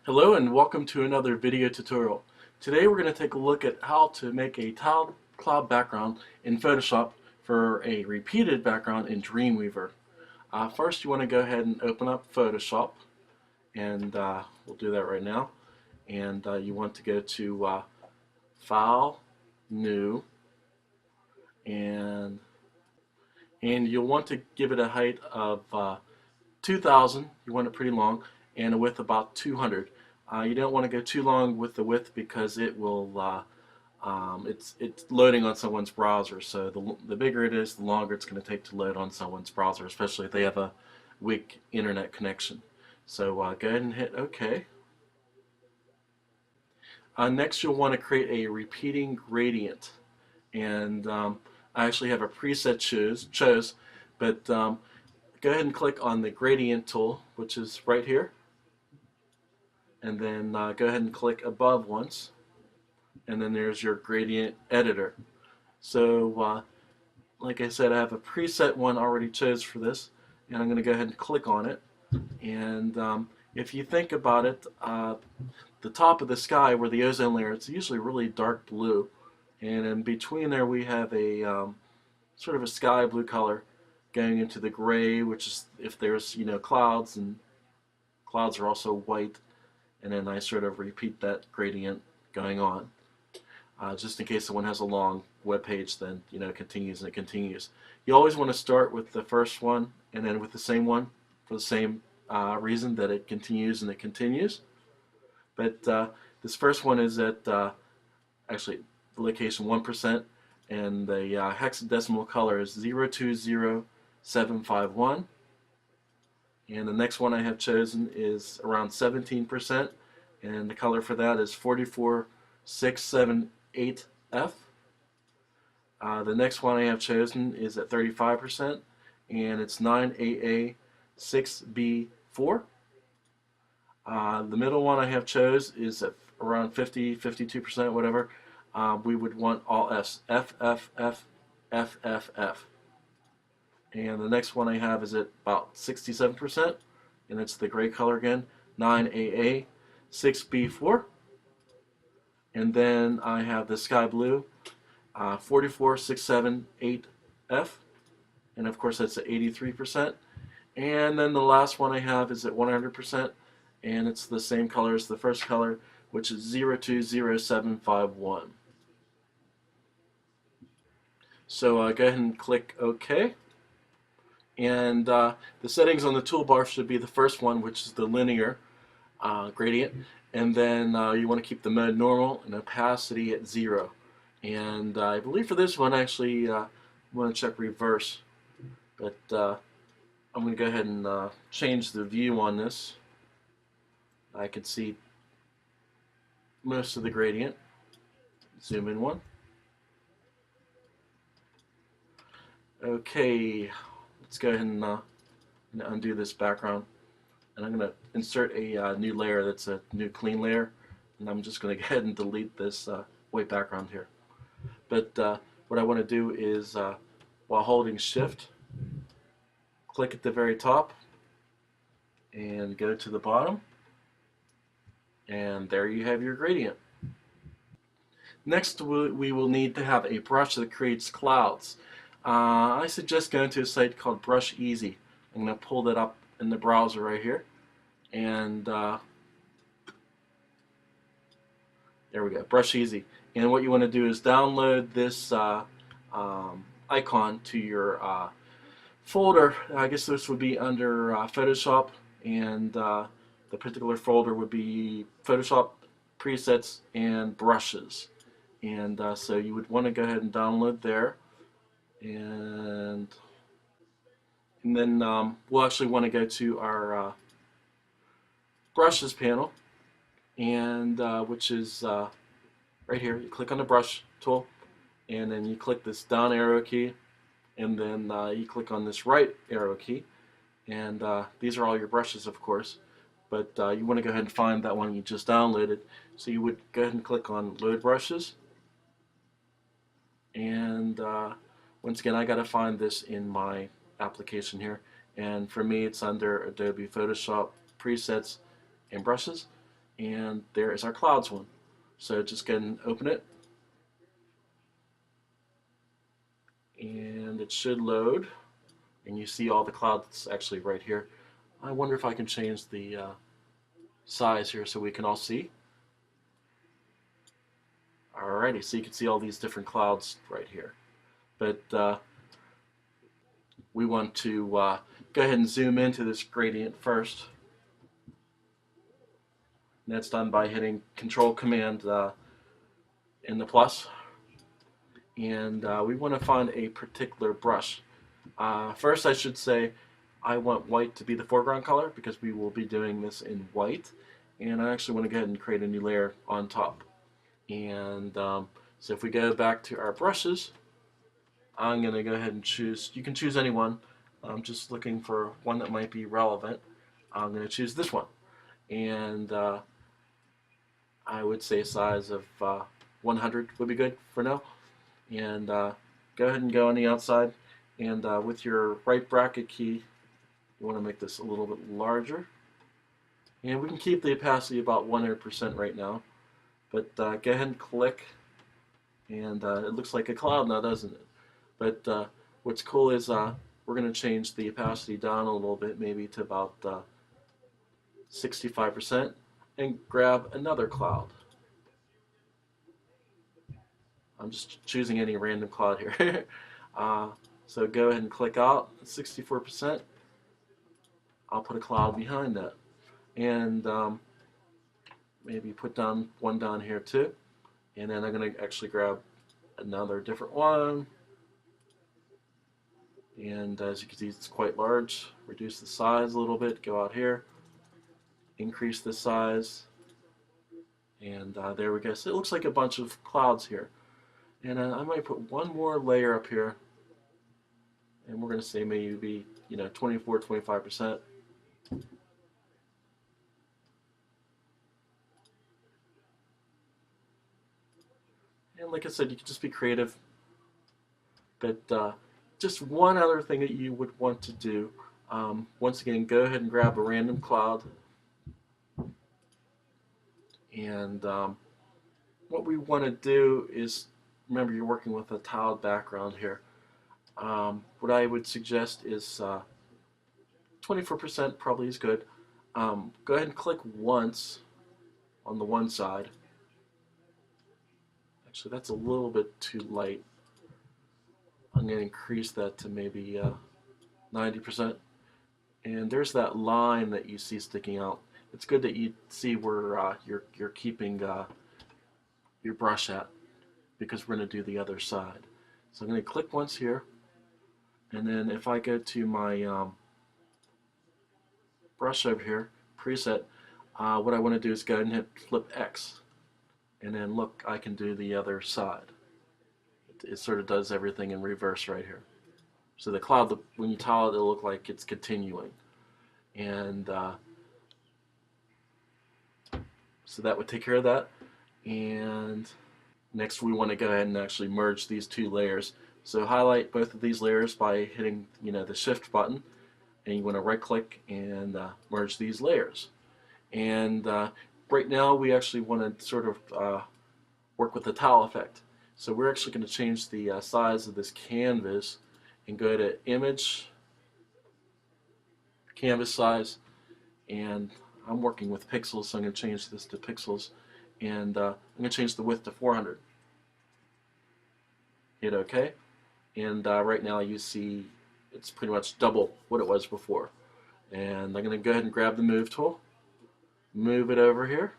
Hello and welcome to another video tutorial. Today we're going to take a look at how to make a tiled cloud background in Photoshop for a repeated background in Dreamweaver. First you want to go ahead and open up Photoshop, and we'll do that right now. And you want to go to File, New, and you'll want to give it a height of 2000. You want it pretty long, and a width about 200. You don't want to go too long with the width because it will it's loading on someone's browser. So the bigger it is, the longer it's going to take to load on someone's browser, especially if they have a weak internet connection. So go ahead and hit OK. Next, you'll want to create a repeating gradient, and I actually have a preset chose, but go ahead and click on the gradient tool, which is right here, and then go ahead and click above once, and then there's your gradient editor. So like I said, I have a preset one already chose for this, and I'm going to go ahead and click on it. And if you think about it, the top of the sky where the ozone layer, it's usually really dark blue, and in between there we have a sort of a sky blue color going into the gray, which is if there's clouds, and clouds are also white, and then I sort of repeat that gradient going on. Just in case someone has a long web page, then it continues and it continues. You always want to start with the first one and then with the same one for the same reason that it continues and it continues. But this first one is at actually the location 1%, and the hexadecimal color is 020751. And the next one I have chosen is around 17%, and the color for that is 44678F. The next one I have chosen is at 35%, and it's 9AA6B4. The middle one I have chose is at around 52%, whatever. We would want all F's, F, F, F, F, F, F. And the next one I have is at about 67%, and it's the gray color again, 9AA6B4. And then I have the sky blue, 44678F, and of course that's at 83%. And then the last one I have is at 100%, and it's the same color as the first color, which is 020751. So go ahead and click OK. And the settings on the toolbar should be the first one, which is the linear gradient, and then you want to keep the mode normal and opacity at 0. And I believe for this one, actually, I want to check reverse, but I'm going to go ahead and change the view on this. I can see most of the gradient. Zoom in one. Okay. Let's go ahead and undo this background, and I'm going to insert a new layer that's a new clean layer, and I'm just going to go ahead and delete this white background here. But what I want to do is, while holding Shift, click at the very top and go to the bottom, and there you have your gradient. Next, we will need to have a brush that creates clouds. I suggest going to a site called Brusheasy. I'm going to pull that up in the browser right here, and there we go, Brusheasy. And what you want to do is download this icon to your folder. I guess this would be under Photoshop, and the particular folder would be Photoshop presets and brushes. And so you would want to go ahead and download there. And then we'll actually want to go to our brushes panel, and which is right here. You click on the brush tool, and then you click this down arrow key, and then you click on this right arrow key, and these are all your brushes, of course, but you want to go ahead and find that one you just downloaded. So you would go ahead and click on load brushes, and once again, I got to find this in my application here, and for me it's under Adobe Photoshop Presets and Brushes. and there is our clouds one. So just go ahead and open it, and it should load, and you see all the clouds actually right here. I wonder if I can change the size here so we can all see. Alrighty, so you can see all these different clouds right here. But we want to go ahead and zoom into this gradient first. And that's done by hitting Control Command in the plus. And we want to find a particular brush. First, I should say I want white to be the foreground color because we will be doing this in white. And I actually want to go ahead and create a new layer on top. And so if we go back to our brushes, I'm going to go ahead and choose, you can choose any one. I'm just looking for one that might be relevant. I'm going to choose this one. And I would say a size of 100 would be good for now. And go ahead and go on the outside. And with your right bracket key, you want to make this a little bit larger. And we can keep the opacity about 100% right now. But go ahead and click. And it looks like a cloud now, doesn't it? But what's cool is we're going to change the opacity down a little bit, maybe to about 65%, and grab another cloud. I'm just choosing any random cloud here. So go ahead and click out 64%. I'll put a cloud behind that. And maybe put down one down here too. And then I'm going to actually grab another different one. And as you can see, it's quite large. Reduce the size a little bit, go out here, increase the size, and there we go. So it looks like a bunch of clouds here. And I might put one more layer up here, and we're going to say maybe 24, 25%. And like I said, you can just be creative. But just one other thing that you would want to do, once again, go ahead and grab a random cloud. And what we want to do is, remember you're working with a tiled background here. What I would suggest is 24% probably is good. Go ahead and click once on the one side. Actually, that's a little bit too light. I'm going to increase that to maybe 90%. And there's that line that you see sticking out. It's good that you see where you're keeping your brush at, because we're going to do the other side. So I'm going to click once here, and then if I go to my brush over here, preset, what I want to do is go ahead and hit flip X, and then look, I can do the other side. It sort of does everything in reverse right here. So the cloud, when you tile it, it'll look like it's continuing. And so that would take care of that. And next we want to go ahead and actually merge these two layers. So highlight both of these layers by hitting the shift button, and you want to right click and merge these layers. And right now we actually want to sort of work with the tile effect. So we're actually going to change the size of this canvas and go to Image, Canvas Size, and I'm working with pixels, so I'm going to change this to pixels, and I'm going to change the width to 400. Hit OK, and right now you see it's pretty much double what it was before. And I'm going to go ahead and grab the Move tool, move it over here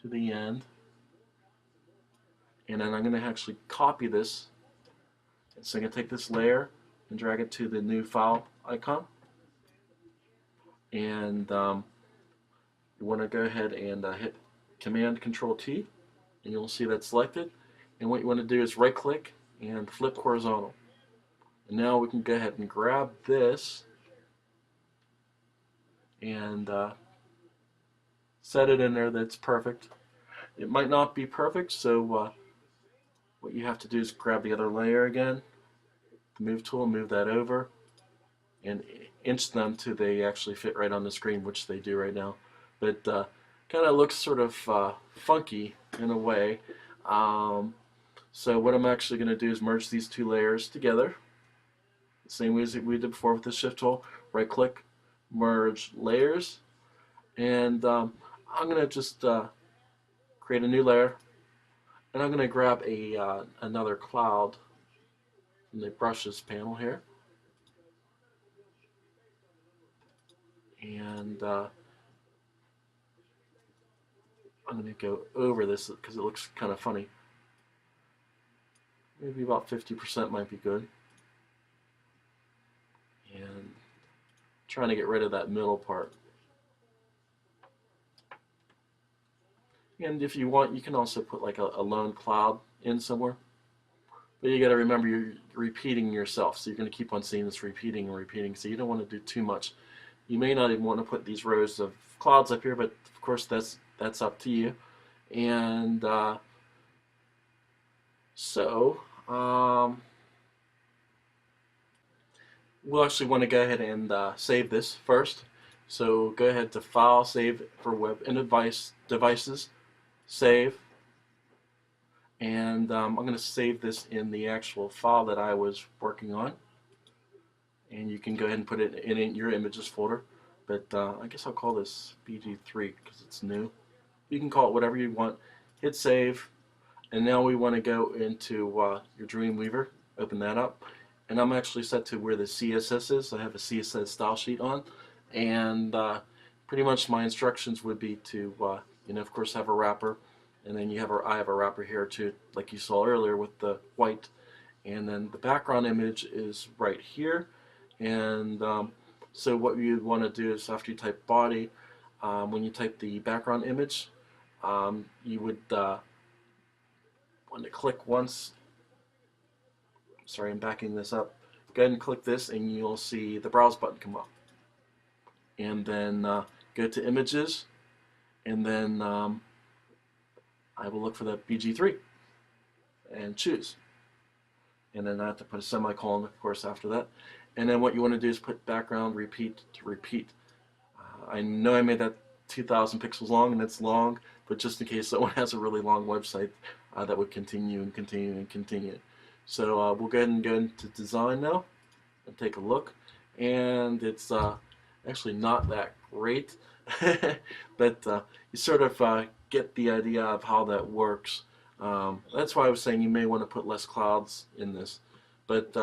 to the end. And then I'm going to actually copy this. So I'm going to take this layer and drag it to the new file icon. And you want to go ahead and hit Command Control T, and you'll see that selected. And what you want to do is right click and flip horizontal. And now we can go ahead and grab this and set it in there that's perfect. It might not be perfect, so what you have to do is grab the other layer again, the Move tool, move that over, and inch them till they actually fit right on the screen, which they do right now. but kind of looks sort of funky in a way. So what I'm actually going to do is merge these two layers together, the same way as we did before with the shift tool. Right click, merge layers, and I'm going to just create a new layer, and I'm going to grab a another cloud from the brushes panel here, and I'm going to go over this because it looks kind of funny. Maybe about 50% might be good. And trying to get rid of that middle part. And if you want, you can also put like a lone cloud in somewhere. But you got to remember you're repeating yourself, so you're going to keep on seeing this repeating and repeating, so you don't want to do too much. You may not even want to put these rows of clouds up here, but of course that's up to you. And we'll actually want to go ahead and save this first. So go ahead to File, Save for Web and Devices, Save. And I'm going to save this in the actual file that I was working on. And you can go ahead and put it in your images folder. But I guess I'll call this BG3 because it's new. You can call it whatever you want. Hit Save. And now we want to go into your Dreamweaver. Open that up. And I'm actually set to where the CSS is. I have a CSS style sheet on. And pretty much my instructions would be to, of course, have a wrapper. And then I have a wrapper here too, like you saw earlier with the white. And then the background image is right here. And so what you'd want to do is after you type body, when you type the background image, you would want to click once. Sorry, I'm backing this up. Go ahead and click this and you'll see the browse button come up. And then go to images, and then I will look for the BG3 and choose. And then I have to put a semicolon, of course, after that. And then what you want to do is put background repeat to repeat. I know I made that 2,000 pixels long, and it's long, but just in case someone has a really long website, that would continue and continue and continue. So we'll go ahead and go into design now and take a look. And it's actually not that great, but you sort of get the idea of how that works. That's why I was saying you may want to put less clouds in this. But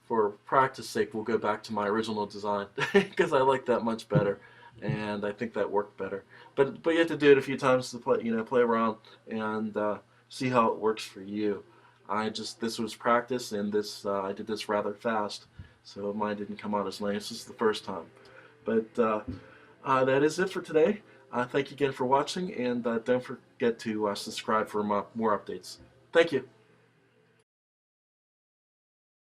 for practice sake, we'll go back to my original design because I like that much better, and I think that worked better. But you have to do it a few times to play around and see how it works for you. This was practice, and I did this rather fast, so mine didn't come out as nice as the first time. But that is it for today. Thank you again for watching, and don't forget to subscribe for more updates. Thank you.